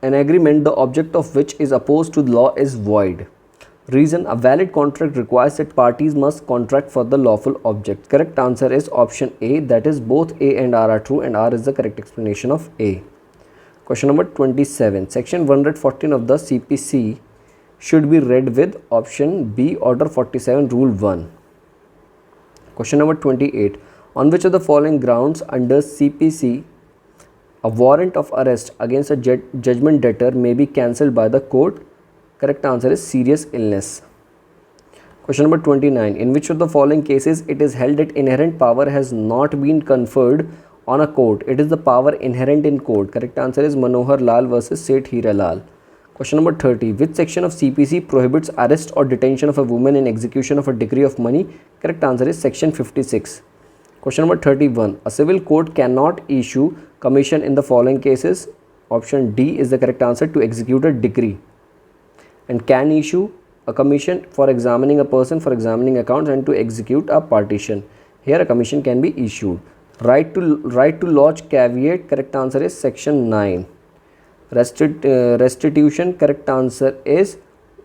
An agreement the object of which is opposed to the law is void. Reason, a valid contract requires that parties must contract for the lawful object. Correct answer is option A, that is both A and R are true, and R is the correct explanation of A. Question number 27. Section 114 of the CPC should be read with option B, Order 47, Rule 1. Question number 28. On which of the following grounds under CPC a warrant of arrest against a judgment debtor may be cancelled by the court? Correct answer is serious illness. Question number 29. In which of the following cases it is held that inherent power has not been conferred on a court? It is the power inherent in court. Correct answer is Manohar Lal versus Seth Hira Lal. Question number 30. Which section of CPC prohibits arrest or detention of a woman in execution of a decree of money? Correct answer is section 56. Question number 31. A civil court cannot issue commission in the following cases. Option D is the correct answer, to execute a decree, and can issue a commission for examining a person, for examining accounts, and to execute a partition. Here a commission can be issued. Right to lodge caveat, correct answer is section 9. Restitution, correct answer is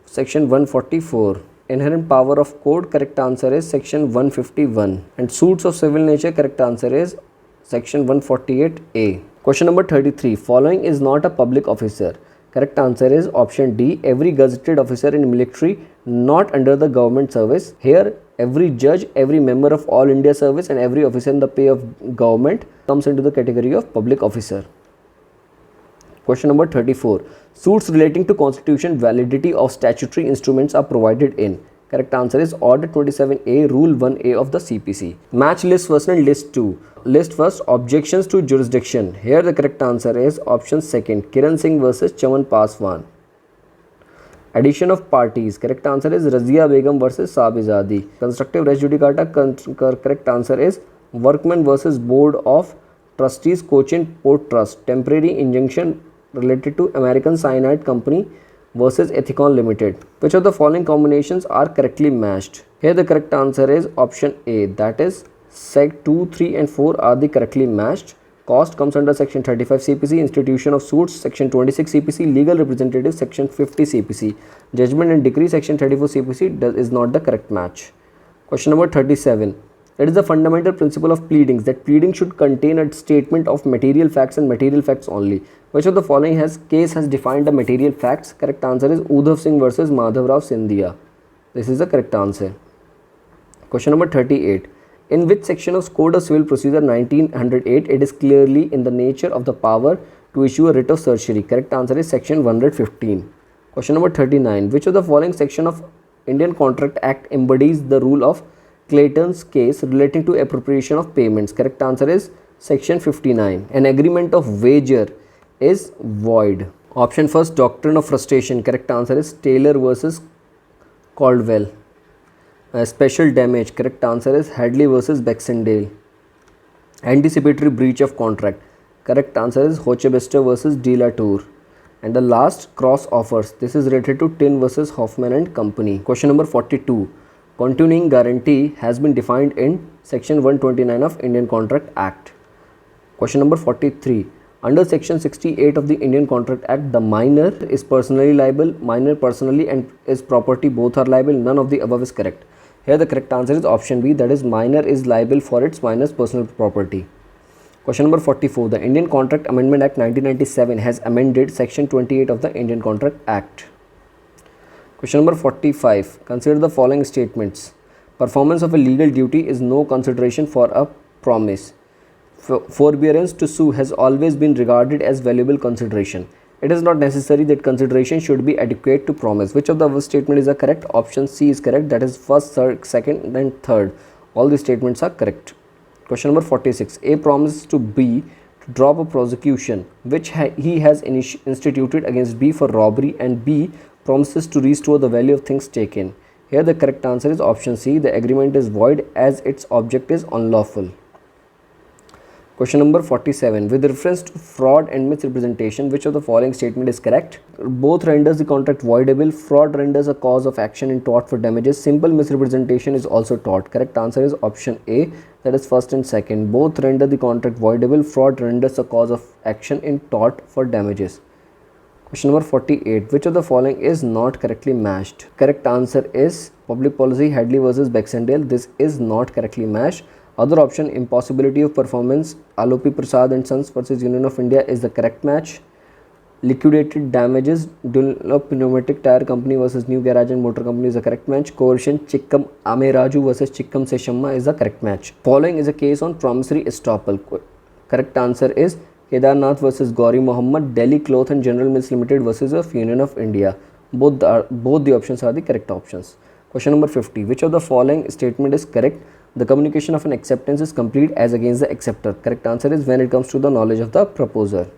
section 144. Inherent power of court, correct answer is section 151. And suits of civil nature, correct answer is section 148A. Question number 33. Following is not a public officer. Correct answer is option D, every gazetted officer in military not under the government service. Here every judge, every member of All India Service, and every officer in the pay of government comes into the category of public officer. Question number 34. Suits relating to constitution validity of statutory instruments are provided in. Correct answer is Order 27A, Rule 1A of the CPC. Match list 1 and list 2. List 1, objections to jurisdiction. Here the correct answer is option 2, Kiran Singh versus Chaman Paswan. Addition of parties. Correct answer is Razia Begum versus Sabizadi. Constructive res judicata. Correct answer is Workman versus Board of Trustees, Cochin Port Trust. Temporary injunction related to American Cyanide Company versus Ethicon Limited. Which of the following combinations are correctly matched? Here the correct answer is option A, that is Seg 2, 3 and 4 are the correctly matched. Cost comes under section 35 CPC. Institution of suits section 26 CPC. Legal representative section 50 CPC. Judgment and decree section 34 CPC is not the correct match. Question number 37. It is the fundamental principle of pleadings that pleading should contain a statement of material facts and material facts only. Which of the following case has defined the material facts? Correct answer is Udhav Singh versus Madhav Rao Sindhia. This is the correct answer. Question number 38. In which section of Code of Civil Procedure 1908 it is clearly in the nature of the power to issue a writ of certiorari? Correct answer is section 115. Question number 39. Which of the following section of Indian Contract Act embodies the rule of Clayton's case relating to appropriation of payments? Correct answer is section 59. An agreement of wager is void. Option first, doctrine of frustration. Correct answer is Taylor versus Caldwell. Special damage. Correct answer is Hadley versus Baxendale. Anticipatory breach of contract. Correct answer is Hochebester versus De La Tour. And the last, cross offers. This is related to Tin versus Hoffman and Company. Question number 42. Continuing guarantee has been defined in section 129 of Indian Contract Act. Question number 43. Under section 68 of the Indian Contract Act, the minor is personally liable. Minor personally and his property both are liable. None of the above is correct. Here the correct answer is option B, that is minor is liable for its minor's personal property. Question number 44. The Indian Contract Amendment Act 1997 has amended section 28 of the Indian Contract Act. Question number 45. Consider the following statements. Performance of a legal duty is no consideration for a promise. Forbearance to sue has always been regarded as valuable consideration. It is not necessary that consideration should be adequate to promise. Which of the above statement is correct? Option C is correct. That is first, third, second and third. All the statements are correct. Question number 46. A promises to B to drop a prosecution which he has instituted against B for robbery, and B promises to restore the value of things taken. Here the correct answer is option C. The agreement is void as its object is unlawful. Question number 47. With reference to fraud and misrepresentation, which of the following statement is correct? Both renders the contract voidable. Fraud renders a cause of action in tort for damages. Simple misrepresentation is also tort. Correct answer is option A, that is first and second. Both render the contract voidable. Fraud renders a cause of action in tort for damages. Question number 48. Which of the following is not correctly matched? Correct answer is public policy Hadley versus Baxendale. This is not correctly matched. Other option, impossibility of performance, Alopi Prasad and Sons versus Union of India is the correct match. Liquidated damages, Dunlop Pneumatic Tire Company versus New Garage and Motor Company is the correct match. Coercion, Chikkam Ameraju versus Chikkam Seshamma is the correct match. Following is a case on promissory estoppel. Correct answer is Kedarnath versus Gauri Muhammad, Delhi Cloth and General Mills Limited versus the Union of India. Both the options are the correct options. Question number 50. Which of the following statement is correct? The communication of an acceptance is complete as against the acceptor. Correct answer is when it comes to the knowledge of the proposer.